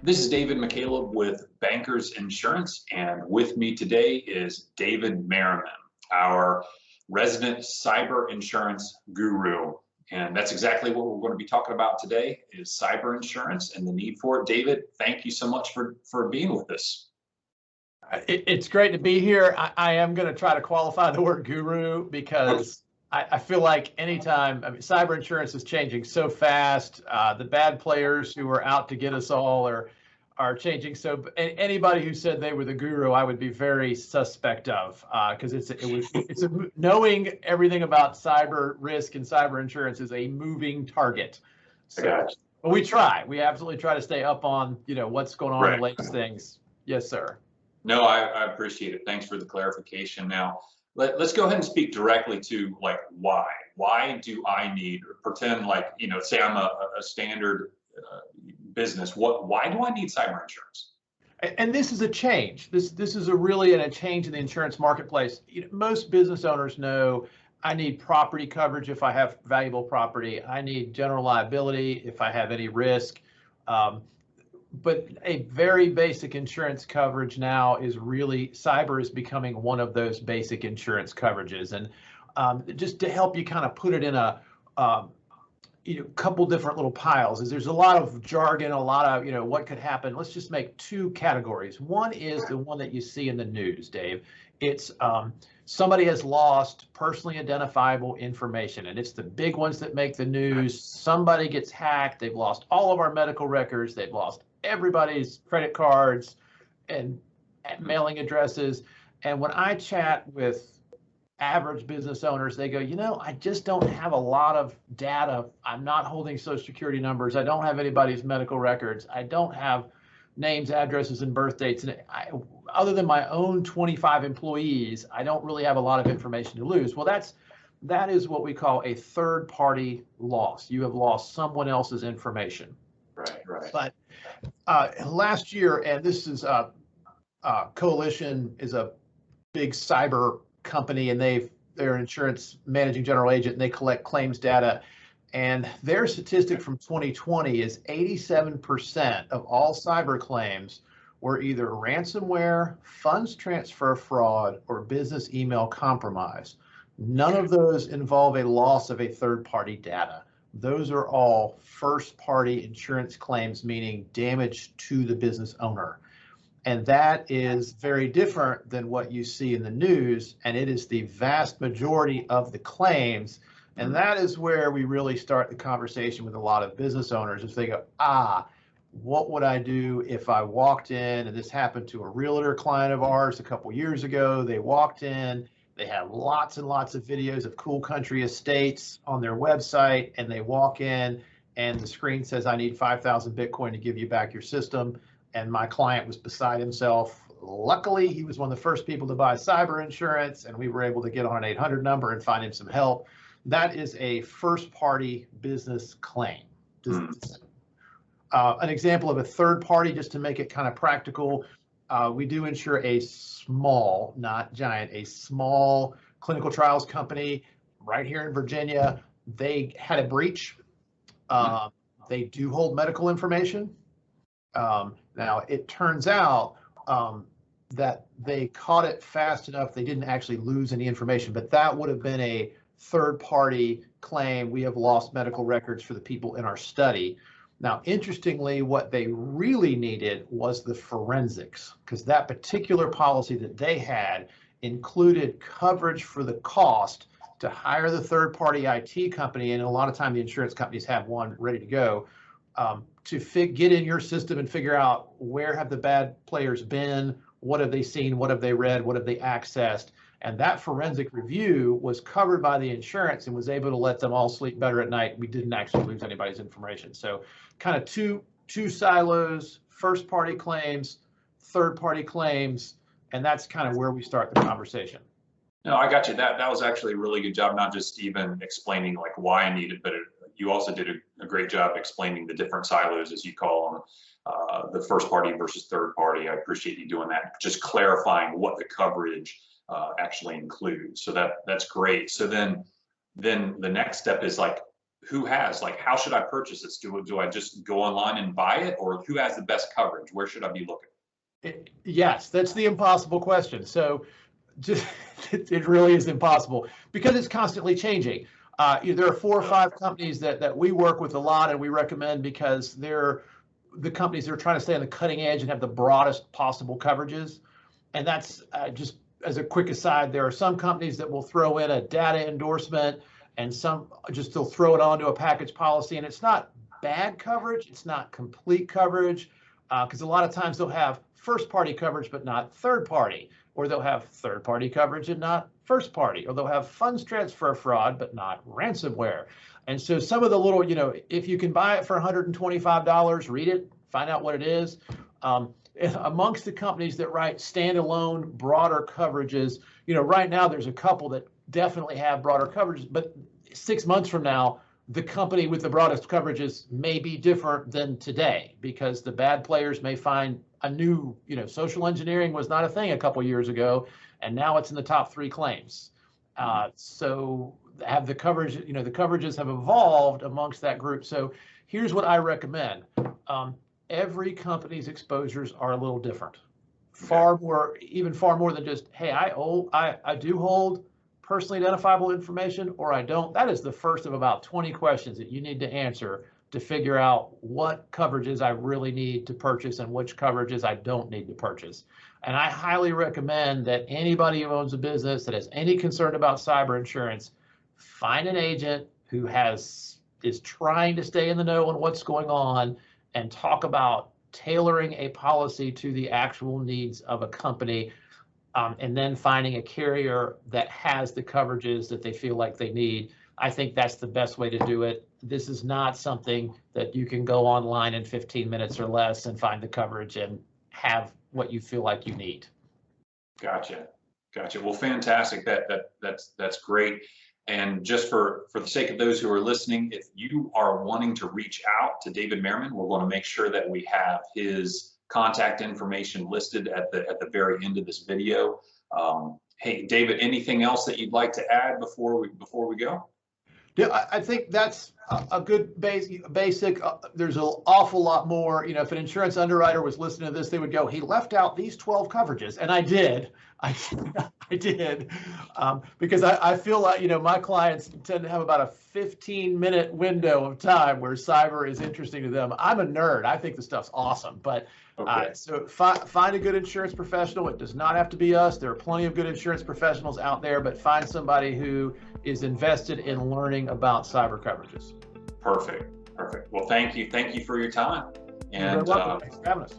This is David McCaleb with Bankers Insurance, and with me today is David Merriman, our resident cyber insurance guru. And that's exactly what we're going to be talking about today is cyber insurance and the need for it. David, thank you so much for being with us. It's great to be here. I am going to try to qualify the word guru because I feel like anytime, cyber insurance is changing so fast. The bad players who are out to get us all are changing. So anybody who said they were the guru, I would be very suspect of, because knowing everything about cyber risk and cyber insurance is a moving target. So, but we absolutely try to stay up on what's going on in the latest things. Yes, sir. No, I appreciate it. Thanks for the clarification. Now, let's go ahead and speak directly to why. Why do I need, or pretend like, say I'm a standard business. Why do I need cyber insurance? And this is a change. This is a change in the insurance marketplace. Most business owners know I need property coverage if I have valuable property. I need general liability if I have any risk. But a very basic insurance coverage now is cyber is becoming one of those basic insurance coverages. And just to help you kind of put it in a couple different little piles, is there's a lot of jargon, a lot of what could happen. Let's just make two categories. One is the one that you see in the news, Dave. It's somebody has lost personally identifiable information, and it's the big ones that make the news. Somebody gets hacked. They've lost all of our medical records. They've lost everybody's credit cards and mailing addresses. And when I chat with average business owners, they go, I just don't have a lot of data. I'm not holding social security numbers. I don't have anybody's medical records. I don't have names, addresses, and birth dates. And other than my own 25 employees, I don't really have a lot of information to lose. Well, that is what we call a third-party loss. You have lost someone else's information. Right. But last year, and this is Coalition is a big cyber company, and they're an insurance managing general agent, and they collect claims data. And their statistic from 2020 is 87% of all cyber claims were either ransomware, funds transfer fraud, or business email compromise. None of those involve a loss of a third-party data. Those are all first-party insurance claims, meaning damage to the business owner. And that is very different than what you see in the news, and it is the vast majority of the claims. And that is where we really start the conversation with a lot of business owners, is they go, what would I do if I walked in, and this happened to a realtor client of ours a couple years ago. They walked in, they have lots and lots of videos of cool country estates on their website, and they walk in and the screen says, I need 5,000 Bitcoin to give you back your system. And my client was beside himself. Luckily, he was one of the first people to buy cyber insurance, and we were able to get on an 800 number and find him some help. That is a first-party business claim. An example of a third party, just to make it kind of practical, we do insure a small, not giant, a small clinical trials company right here in Virginia. They had a breach. They do hold medical information. Now, it turns out that they caught it fast enough. They didn't actually lose any information, but that would have been a third-party claim. We have lost medical records for the people in our study. Now, interestingly, what they really needed was the forensics, because that particular policy that they had included coverage for the cost to hire the third-party IT company, and a lot of time the insurance companies have one ready to go, to get in your system and figure out where have the bad players been, what have they seen, what have they read, what have they accessed. And that forensic review was covered by the insurance and was able to let them all sleep better at night. We didn't actually lose anybody's information. So kind of two silos, first party claims, third party claims, and that's kind of where we start the conversation. No, I got you. That was actually a really good job, not just even explaining why I need it, but you also did a great job explaining the different silos, as you call them, the first party versus third party. I appreciate you doing that, just clarifying what the coverage actually includes. So that's great. So then the next step is who has, like, how should I purchase this? Do I just go online and buy it, or who has the best coverage? Where should I be looking? Yes, that's the impossible question. So just, it really is impossible because it's constantly changing. There are 4 or 5 companies that we work with a lot and we recommend because they're the companies that are trying to stay on the cutting edge and have the broadest possible coverages. And that's just as a quick aside, there are some companies that will throw in a data endorsement and some just they'll throw it onto a package policy, and it's not bad coverage, it's not complete coverage, because a lot of times they'll have first party coverage but not third party, or they'll have third party coverage and not first party, or they'll have funds transfer fraud but not ransomware. And so some of the little, if you can buy it for $125, read it, find out what it is. Amongst the companies that write standalone broader coverages, right now there's a couple that definitely have broader coverage, but 6 months from now, the company with the broadest coverages may be different than today because the bad players may find a new, social engineering was not a thing a couple years ago, and now it's in the top 3 claims. So have the coverage, the coverages have evolved amongst that group. So here's what I recommend. Every company's exposures are a little different. Far more than just, hey, I do hold personally identifiable information or I don't. That is the first of about 20 questions that you need to answer to figure out what coverages I really need to purchase and which coverages I don't need to purchase. And I highly recommend that anybody who owns a business that has any concern about cyber insurance, find an agent who is trying to stay in the know on what's going on and talk about tailoring a policy to the actual needs of a company, and then finding a carrier that has the coverages that they feel like they need. I think that's the best way to do it. This is not something that you can go online in 15 minutes or less and find the coverage and have what you feel like you need. Gotcha. Well, fantastic. That's great. And just for the sake of those who are listening, if you are wanting to reach out to David Merriman, we're going to make sure that we have his contact information listed at the very end of this video. Hey, David, anything else that you'd like to add before we go? Yeah, I think that's a good basic. There's an awful lot more. If an insurance underwriter was listening to this, they would go, he left out these 12 coverages. And I did. I did. Because I feel like, my clients tend to have about a 15-minute window of time where cyber is interesting to them. I'm a nerd. I think the stuff's awesome. But okay. So find a good insurance professional. It does not have to be us. There are plenty of good insurance professionals out there, but find somebody who is invested in learning about cyber coverages. Perfect. Well, thank you for your time. And you're welcome. Thanks for having us.